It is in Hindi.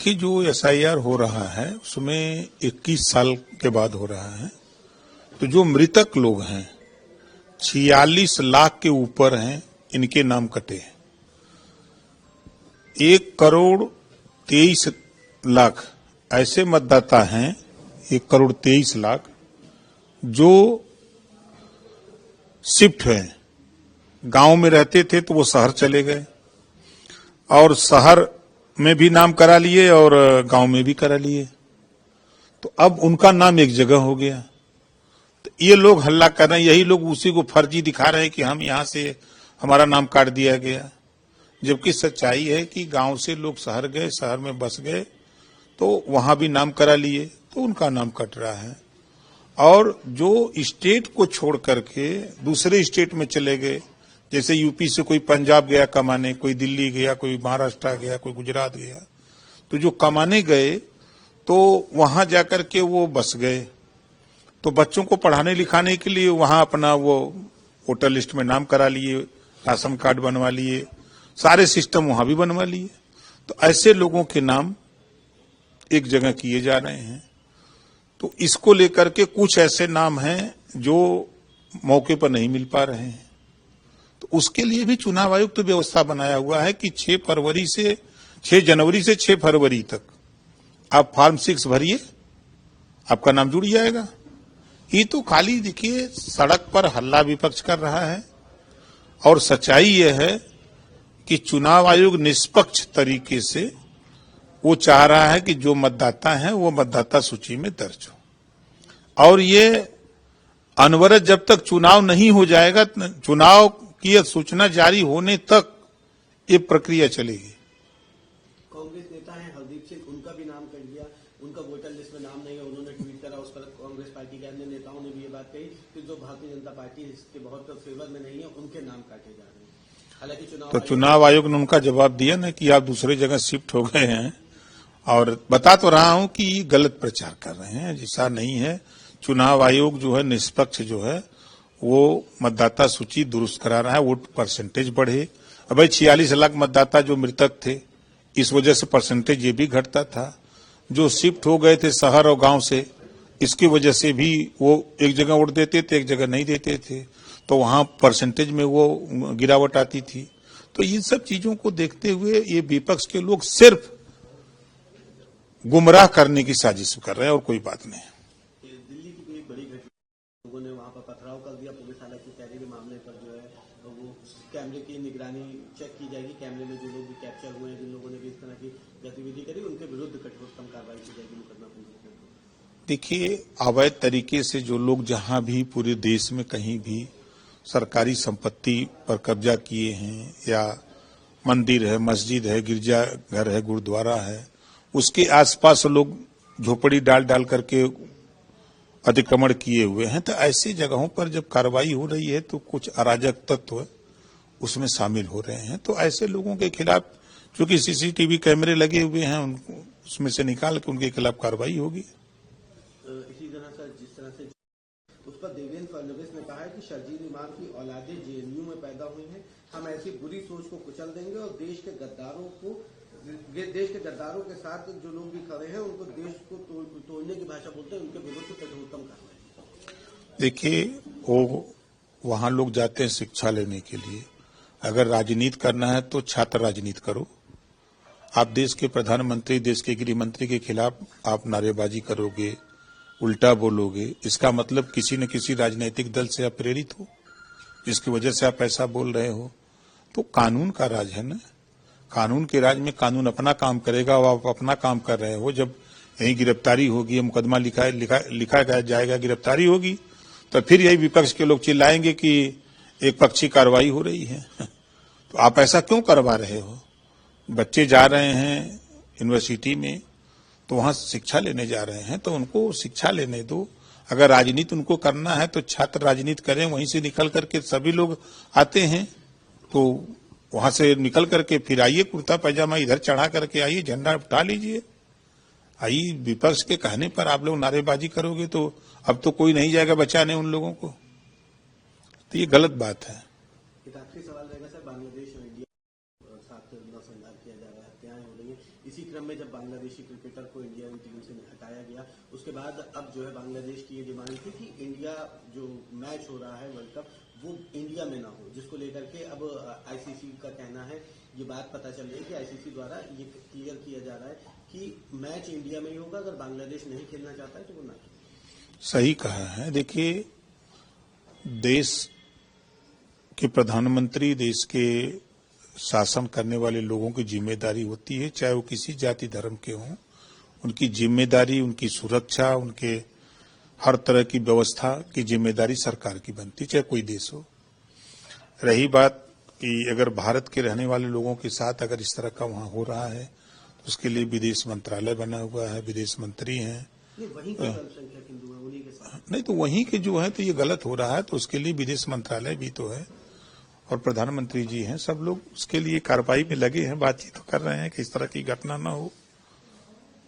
देखिए, जो एसआईआर हो रहा है उसमें 21 साल के बाद हो रहा है। तो जो मृतक लोग हैं 46 लाख के ऊपर हैं, इनके नाम कटे हैं। 1,23,00,000 ऐसे मतदाता हैं, 1,23,00,000 जो शिफ्ट हैं। गांव में रहते थे तो वो शहर चले गए और शहर में भी नाम करा लिए और गांव में भी करा लिए। तो अब उनका नाम एक जगह हो गया। तो ये लोग हल्ला कर रहे हैं, यही लोग उसी को फर्जी दिखा रहे हैं कि हम यहां से हमारा नाम काट दिया गया, जबकि सच्चाई है कि गांव से लोग शहर गए, शहर में बस गए तो वहां भी नाम करा लिए, तो उनका नाम कट रहा है। और जो स्टेट को छोड़ करके दूसरे स्टेट में चले गए, जैसे यूपी से कोई पंजाब गया कमाने, कोई दिल्ली गया, कोई महाराष्ट्र गया, कोई गुजरात गया, तो जो कमाने गए तो वहां जाकर के वो बस गए, तो बच्चों को पढ़ाने लिखाने के लिए वहां अपना वो वोटर लिस्ट में नाम करा लिए, राशन कार्ड बनवा लिए, सारे सिस्टम वहां भी बनवा लिए। तो ऐसे लोगों के नाम एक जगह किए जा रहे हैं। तो इसको लेकर के कुछ ऐसे नाम हैं जो मौके पर नहीं मिल पा रहे हैं। तो उसके लिए भी चुनाव आयोग तो व्यवस्था बनाया हुआ है कि 6 जनवरी से 6 फरवरी तक आप फॉर्म 6 भरिए, आपका नाम जुड़ जाएगा। ये तो खाली देखिए सड़क पर हल्ला विपक्ष कर रहा है, और सच्चाई यह है कि चुनाव आयोग निष्पक्ष तरीके से वो चाह रहा है कि जो मतदाता हैं वो मतदाता सूची में दर्ज हो। और ये अनवरत जब तक चुनाव नहीं हो जाएगा, चुनाव की सूचना जारी होने तक ये प्रक्रिया चलेगी। कांग्रेस नेता हैं हरदीप सिंह, उनका भी नाम कट गया, उनका वोटर लिस्ट में नाम नहीं है, उन्होंने ट्वीट करा, उस पर कांग्रेस पार्टी के अन्य नेताओं ने भी ये बात कही कि जो भारतीय जनता पार्टी इसके बहुत फेवर में नहीं है, उनके नाम काटे जा रहे हैं। हालांकि चुनाव आयोग ने उनका जवाब दिया ना कि आप दूसरे जगह शिफ्ट हो गए हैं, और बता तो रहा हूं कि गलत प्रचार कर रहे हैं, ऐसा नहीं है। चुनाव आयोग जो है निष्पक्ष जो है वो मतदाता सूची दुरुस्त करा रहा है, वोट परसेंटेज बढ़े। अब भाई 46 लाख मतदाता जो मृतक थे, इस वजह से परसेंटेज ये भी घटता था। जो शिफ्ट हो गए थे शहर और गांव से, इसकी वजह से भी वो एक जगह वोट देते थे, एक जगह नहीं देते थे, तो वहां परसेंटेज में वो गिरावट आती थी। तो इन सब चीजों को देखते हुए ये विपक्ष के लोग सिर्फ गुमराह करने की साजिश कर रहे हैं और कोई बात नहीं। दिल्ली की एक बड़ी घटना, लोगों ने वहां पर पथराव कर दिया, पुलिस हालांकि कह रही है मामले पर जो है वो कैमरे की निगरानी चेक की जाएगी, कैमरे में जो लोग भी कैप्चर हुए हैं, जिन लोगों ने भी इस तरह की गतिविधि करी, उनके विरुद्ध कठोरतम कार्रवाई की जाएगी, मुकदमा पंजीकृत। देखिए, अवैध तरीके से जो लोग जहां भी पूरे देश में कहीं भी सरकारी संपत्ति पर कब्जा किए हैं, या मंदिर है, मस्जिद है, गिरजाघर है, गुरुद्वारा है, उसके आसपास लोग झोपड़ी डाल डाल करके अतिक्रमण किए हुए हैं, तो ऐसी जगहों पर जब कार्रवाई हो रही है तो कुछ अराजक तत्व उसमें शामिल हो रहे हैं। तो ऐसे लोगों के खिलाफ चूंकि सीसीटीवी कैमरे लगे हुए हैं, उनको उसमें से निकाल के उनके खिलाफ कार्रवाई होगी। इसी तरह से जिस तरह से उस पर देवेंद्र फडणवीस ने कहा है कि शर्जील इमाम की औलादें जेएनयू में पैदा हुई हैं, हम ऐसी बुरी सोच को कुचल देंगे और देश के गद्दारों के साथ जो लोग भी खड़े हैं उनको देश को तोड़ने की भाषा बोलते हैं, उनके विरुद्ध कठोरतम कार्रवाई। देखिए, वो वहां लोग जाते हैं शिक्षा लेने के लिए। अगर राजनीति करना है तो छात्र राजनीति करो। आप देश के प्रधानमंत्री, देश के गृह मंत्री के खिलाफ आप नारेबाजी करोगे, उल्टा बोलोगे, इसका मतलब किसी न किसी राजनीतिक दल से आप प्रेरित हो, जिसकी वजह से आप ऐसा बोल रहे हो। तो कानून का राज है ना, कानून के राज में कानून अपना काम करेगा और आप अपना काम कर रहे हो। जब यही गिरफ्तारी होगी, मुकदमा लिखा जाएगा, गिरफ्तारी होगी, तो फिर यही विपक्ष के लोग चिल्लाएंगे कि एक पक्षी कार्रवाई हो रही है। तो आप ऐसा क्यों करवा रहे हो? बच्चे जा रहे हैं यूनिवर्सिटी में, तो वहां शिक्षा लेने जा रहे हैं, तो उनको शिक्षा लेने दो। अगर राजनीति उनको करना है तो छात्र राजनीति करें, वहीं से निकल करके सभी लोग आते हैं, तो वहां से निकल करके फिर आइए, कुर्ता पैजामा इधर चढ़ा करके आइए, झंडा उठा लीजिए। आइए, विपक्ष के कहने पर आप लोग नारेबाजी करोगे तो अब तो कोई नहीं जाएगा बचाने उन लोगों को, तो ये गलत बात है। एक आखिरी सवाल रहेगा सर, बांग्लादेश और इंडिया साथ नौसंधार किया जा रहा है, हत्याएं हो रही है, इसी क्रम क्रम में जब बांग्लादेशी क्रिकेटर को इंडिया की टीम से हटाया गया, उसके बाद अब जो है बांग्लादेश की ये डिमांड थी कि इंडिया जो मैच हो रहा है वर्ल्ड कप वो इंडिया में ना हो, जिसको लेकर के अब आईसीसी का कहना है, ये बात पता चल रही है कि आईसीसी द्वारा ये क्लियर किया जा रहा है कि मैच इंडिया में ही होगा, अगर बांग्लादेश नहीं खेलना चाहता है तो वो ना खेले। सही कहा है। देखिए, देश के प्रधानमंत्री, देश के शासन करने वाले लोगों की जिम्मेदारी होती है, चाहे वो किसी जाति धर्म के हों, उनकी जिम्मेदारी, उनकी सुरक्षा, उनके हर तरह की व्यवस्था की जिम्मेदारी सरकार की बनती, चाहे कोई देश हो। रही बात कि अगर भारत के रहने वाले लोगों के साथ अगर इस तरह का वहां हो रहा है तो उसके लिए विदेश मंत्रालय बना हुआ है, विदेश मंत्री हैं। वहीं के अल्पसंख्यक हिंदू हैं, उन्हीं के साथ नहीं तो वहीं के जो है तो ये गलत हो रहा है, तो उसके लिए विदेश मंत्रालय भी तो है और प्रधानमंत्री जी हैं, सब लोग उसके लिए कार्रवाई में लगे हैं, बातचीत कर रहे हैं कि इस तरह की घटना न हो।